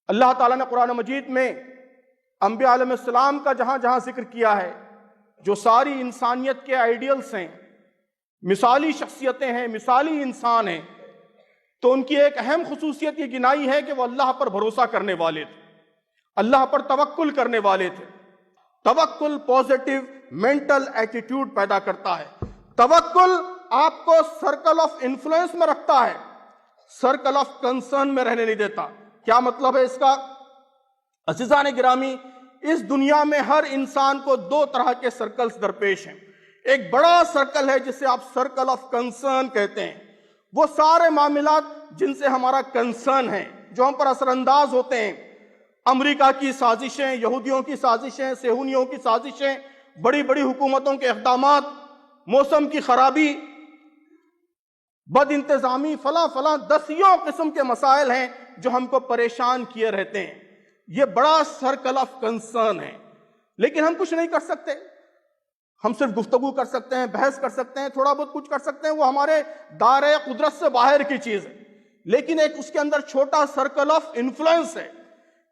اللہ تعالیٰ نے قرآن مجید میں انبیاء علیہ السلام کا جہاں جہاں ذکر کیا ہے، جو ساری انسانیت کے آئیڈیلز ہیں، مثالی شخصیتیں ہیں، مثالی انسان ہیں، تو ان کی ایک اہم خصوصیت یہ گنائی ہے کہ وہ اللہ پر بھروسہ کرنے والے تھے، اللہ پر توکل کرنے والے تھے۔ توکل پازیٹیو مینٹل ایٹیٹیوڈ پیدا کرتا ہے۔ توکل آپ کو سرکل آف انفلوئنس میں رکھتا ہے، سرکل آف کنسرن میں رہنے نہیں دیتا۔ کیا مطلب ہے اس کا؟ عزیزان گرامی، اس دنیا میں ہر انسان کو دو طرح کے سرکلز درپیش ہیں۔ ایک بڑا سرکل ہے جسے آپ سرکل آف کنسرن کہتے ہیں، وہ سارے معاملات جن سے ہمارا کنسرن ہے، جو ہم پر اثر انداز ہوتے ہیں۔ امریکہ کی سازشیں، یہودیوں کی سازشیں، صہیونیوں کی سازشیں، بڑی بڑی حکومتوں کے اقدامات، موسم کی خرابی، بد انتظامی، فلاں فلاں دسیوں قسم کے مسائل ہیں جو ہم کو پریشان کیے رہتے ہیں۔ یہ بڑا سرکل آف کنسرن ہے، لیکن ہم کچھ نہیں کر سکتے۔ ہم صرف گفتگو کر سکتے ہیں، بحث کر سکتے ہیں، تھوڑا بہت کچھ کر سکتے ہیں، وہ ہمارے دائرۂ قدرت سے باہر کی چیز ہے۔ لیکن ایک اس کے اندر چھوٹا سرکل آف انفلوئنس ہے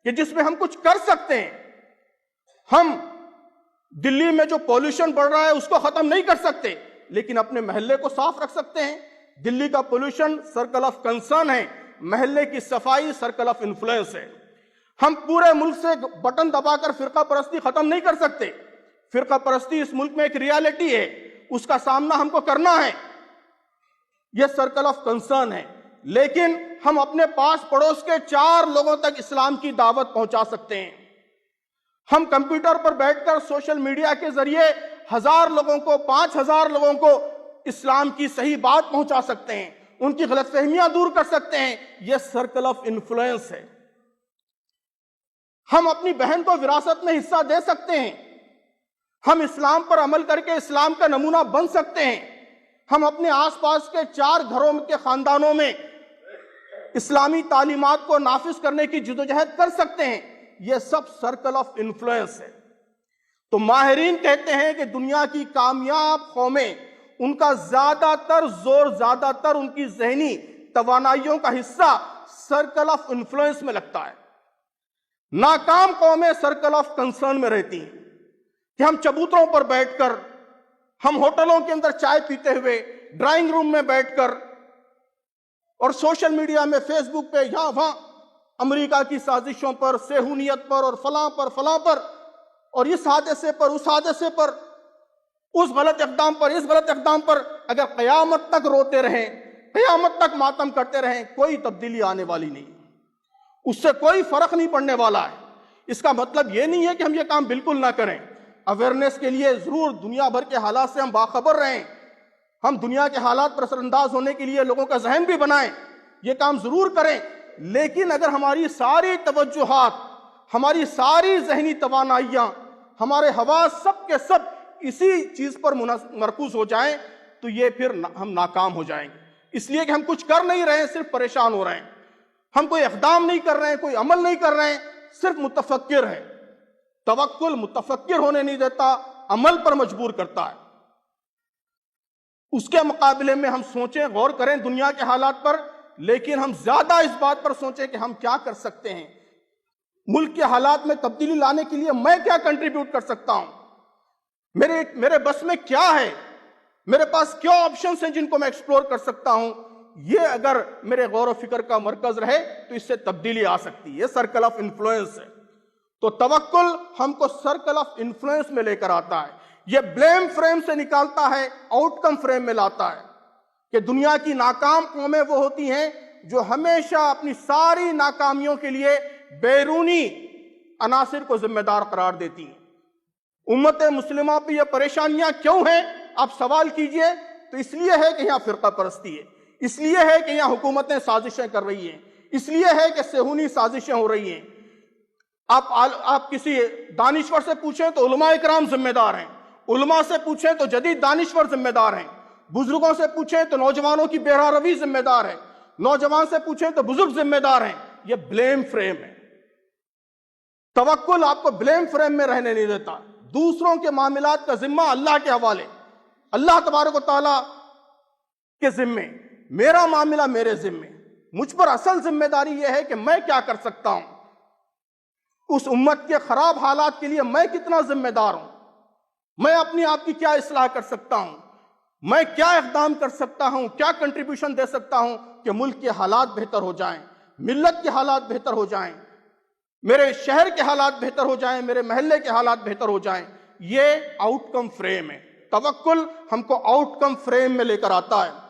کہ جس میں ہم کچھ کر سکتے ہیں۔ ہم دلی میں جو پولوشن بڑھ رہا ہے اس کو ختم نہیں کر سکتے، لیکن اپنے محلے کو صاف رکھ سکتے ہیں۔ دلی کا پولوشن سرکل آف کنسرن ہے، محلے کی صفائی سرکل آف انفلوئنس ہے۔ ہم پورے ملک سے بٹن دبا کر فرقہ پرستی ختم نہیں کر سکتے۔ فرقہ پرستی اس ملک میں ایک ریالٹی ہے، اس کا سامنا ہم کو کرنا ہے، یہ سرکل آف کنسرن ہے۔ لیکن ہم اپنے پاس پڑوس کے 4 لوگوں تک اسلام کی دعوت پہنچا سکتے ہیں۔ ہم کمپیوٹر پر بیٹھ کر سوشل میڈیا کے ذریعے 1000 لوگوں کو، 5000 لوگوں کو اسلام کی صحیح بات پہنچا سکتے ہیں، ان کی غلط فہمیاں دور کر سکتے ہیں۔ یہ سرکل آف انفلوئنس ہے۔ ہم اپنی بہن کو وراثت میں حصہ دے سکتے ہیں، ہم اسلام پر عمل کر کے اسلام کا نمونہ بن سکتے ہیں۔ ہم اپنے آس پاس کے 4 گھروں کے خاندانوں میں اسلامی تعلیمات کو نافذ کرنے کی جدوجہد کر سکتے ہیں۔ یہ سب سرکل آف انفلوئنس ہے۔ تو ماہرین کہتے ہیں کہ دنیا کی کامیاب قومیں، ان کا زیادہ تر زور، زیادہ تر ان کی ذہنی توانائیوں کا حصہ سرکل آف انفلوئنس میں لگتا ہے۔ ناکام قومیں سرکل آف کنسرن میں رہتی ہیں کہ ہم چبوتروں پر بیٹھ کر، ہم ہوٹلوں کے اندر چائے پیتے ہوئے، ڈرائنگ روم میں بیٹھ کر، اور سوشل میڈیا میں، فیس بک پہ، یہاں وہاں امریکہ کی سازشوں پر، صہیونیت پر، اور فلاں پر، اور اس حادثے پر، اس حادثے پر، اس غلط اقدام پر، اس غلط اقدام پر، اگر قیامت تک روتے رہیں، قیامت تک ماتم کرتے رہیں، کوئی تبدیلی آنے والی نہیں، اس سے کوئی فرق نہیں پڑنے والا ہے۔ اس کا مطلب یہ نہیں ہے کہ ہم یہ کام بالکل نہ کریں۔ اویئرنیس کے لیے ضرور دنیا بھر کے حالات سے ہم باخبر رہیں، ہم دنیا کے حالات پر اثر انداز ہونے کے لیے لوگوں کا ذہن بھی بنائیں، یہ کام ضرور کریں۔ لیکن اگر ہماری ساری توجہات، ہماری ساری ذہنی توانائیاں، ہمارے حواس سب کے سب اسی چیز پر مرکوز ہو جائیں تو یہ پھر ہم ناکام ہو جائیں گے، اس لیے کہ ہم کچھ کر نہیں رہے ہیں، صرف پریشان ہو رہے ہیں۔ ہم کوئی اقدام نہیں کر رہے ہیں، کوئی عمل نہیں کر رہے ہیں، صرف متفکر ہیں۔ توکل متفکر ہونے نہیں دیتا، عمل پر مجبور کرتا ہے۔ اس کے مقابلے میں ہم سوچیں، غور کریں دنیا کے حالات پر، لیکن ہم زیادہ اس بات پر سوچیں کہ ہم کیا کر سکتے ہیں، ملک کے حالات میں تبدیلی لانے کے لیے میں کیا کنٹریبیوٹ کر سکتا ہوں، میرے بس میں کیا ہے، میرے پاس کیا آپشنز ہیں جن کو میں ایکسپلور کر سکتا ہوں۔ یہ اگر میرے غور و فکر کا مرکز رہے تو اس سے تبدیلی آ سکتی ہے۔ یہ سرکل آف انفلوئنس ہے۔ تو توکل ہم کو سرکل آف انفلوئنس میں لے کر آتا ہے، یہ بلیم فریم سے نکالتا ہے، آؤٹ کم فریم میں لاتا ہے کہ دنیا کی ناکام قومیں وہ ہوتی ہیں جو ہمیشہ اپنی ساری ناکامیوں کے لیے بیرونی عناصر کو ذمہ دار قرار دیتی ہیں۔ امت مسلمہ پہ یہ پریشانیاں کیوں ہیں؟ آپ سوال کیجئے تو اس لیے ہے کہ یہاں فرقہ پرستی ہے، اس لیے ہے کہ یہاں حکومتیں سازشیں کر رہی ہیں، اس لیے ہے کہ صہیونی سازشیں ہو رہی ہیں۔ آپ کسی دانشور سے پوچھیں تو علماء اکرام ذمہ دار ہیں، علماء سے پوچھیں تو جدید دانشور ذمہ دار ہیں، بزرگوں سے پوچھیں تو نوجوانوں کی بے روی ذمہ دار ہے، نوجوان سے پوچھیں تو بزرگ ذمہ دار ہیں۔ یہ بلیم فریم ہے۔ توکل آپ کو بلیم فریم میں رہنے نہیں دیتا، دوسروں کے معاملات کا ذمہ اللہ کے حوالے، اللہ تبارک و تعالیٰ کے ذمے، میرا معاملہ میرے ذمے، مجھ پر اصل ذمہ داری یہ ہے کہ میں کیا کر سکتا ہوں۔ اس امت کے خراب حالات کے لیے میں کتنا ذمہ دار ہوں، میں اپنی آپ کی کیا اصلاح کر سکتا ہوں، میں کیا اقدام کر سکتا ہوں، کیا کنٹریبیوشن دے سکتا ہوں کہ ملک کے حالات بہتر ہو جائیں، ملت کے حالات بہتر ہو جائیں، میرے شہر کے حالات بہتر ہو جائیں، میرے محلے کے حالات بہتر ہو جائیں۔ یہ آؤٹ کم فریم ہے۔ توکل ہم کو آؤٹ کم فریم میں لے کر آتا ہے۔